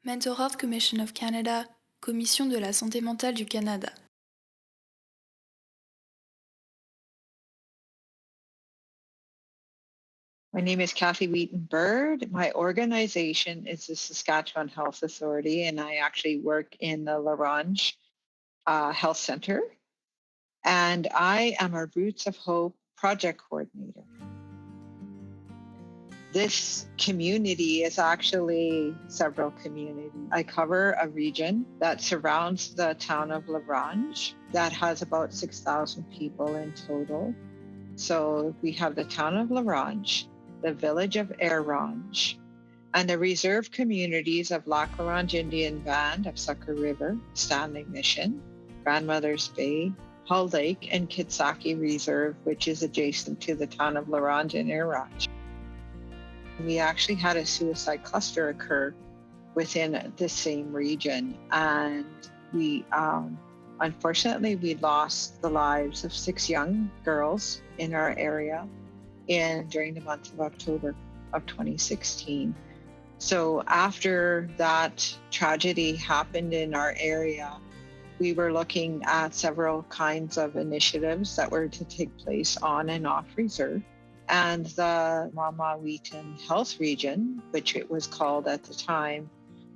Mental Health Commission of Canada, Commission de la santé mentale du Canada. My name is Kathy Wheaton Bird. My organization is the Saskatchewan Health Authority, and I actually work in the Ronge Health Center. And I am a Roots of Hope project coordinator. This community is actually several communities. I cover a region that surrounds the town of Ronge that has about 6,000 people in total. So we have the town of Ronge, the village of Ronge, and the reserve communities of Lac La Ronge Indian Band of Sucker River, Stanley Mission, Grandmother's Bay, Hull Lake, and Kitsaki Reserve, which is adjacent to the town of La Ronge and Ronge. We actually had a suicide cluster occur within the same region, and we unfortunately we lost the lives of 6 young girls in our area during the month of October of 2016. So after that tragedy happened in our area, we were looking at several kinds of initiatives that were to take place on and off reserve. And the Mama Wheaton Health Region, which it was called at the time,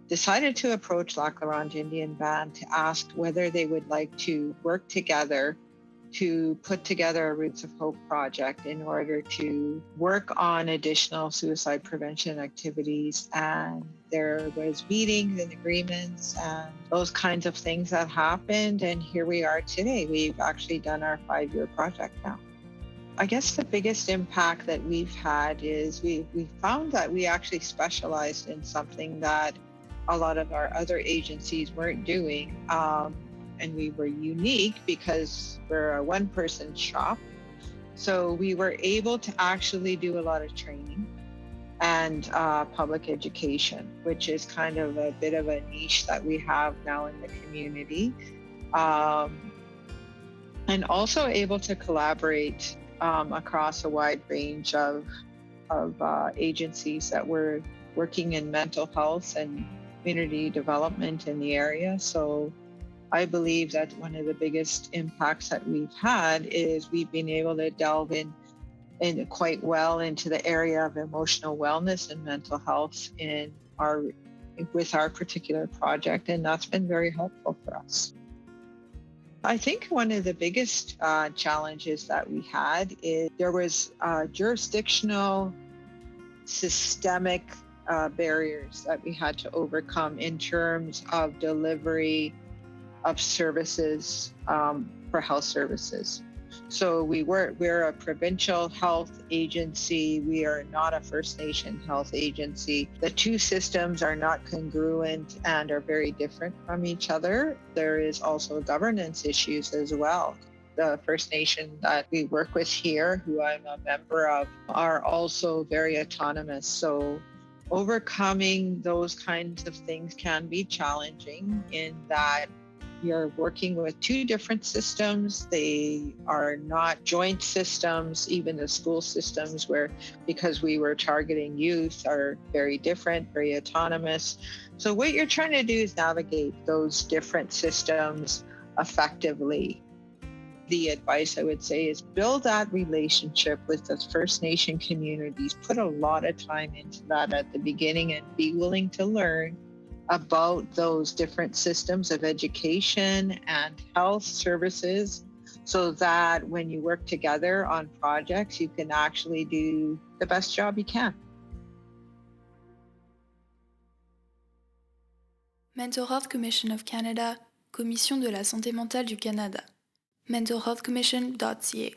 decided to approach Lac La Ronge Indian Band to ask whether they would like to work together to put together a Roots of Hope project in order to work on additional suicide prevention activities. And there was meetings and agreements and those kinds of things that happened. And here we are today. We've actually done our 5-year project now. I guess the biggest impact that we've had is we found that we actually specialized in something that a lot of our other agencies weren't doing. And we were unique because we're a one-person shop. So we were able to actually do a lot of training and public education, which is kind of a bit of a niche that we have now in the community. And also able to collaborate across a wide range of agencies that were working in mental health and community development in the area. So I believe that one of the biggest impacts that we've had is we've been able to delve in quite well into the area of emotional wellness and mental health with our particular project, and that's been very helpful for us. I think one of the biggest challenges that we had is there was jurisdictional systemic barriers that we had to overcome in terms of delivery of services for health services. So we're a provincial health agency. We are not a First Nation health agency. The two systems are not congruent and are very different from each other. There is also governance issues as well. The First Nation that we work with here, who I'm a member of, are also very autonomous. So overcoming those kinds of things can be challenging in that you're working with two different systems. They are not joint systems. Even the school systems, because we were targeting youth, are very different, very autonomous. So what you're trying to do is navigate those different systems effectively. The advice I would say is build that relationship with the First Nation communities. Put a lot of time into that at the beginning and be willing to learn about those different systems of education and health services so that when you work together on projects, you can actually do the best job you can. Mental Health Commission of Canada, Commission de la santé mentale du Canada. mentalhealthcommission.ca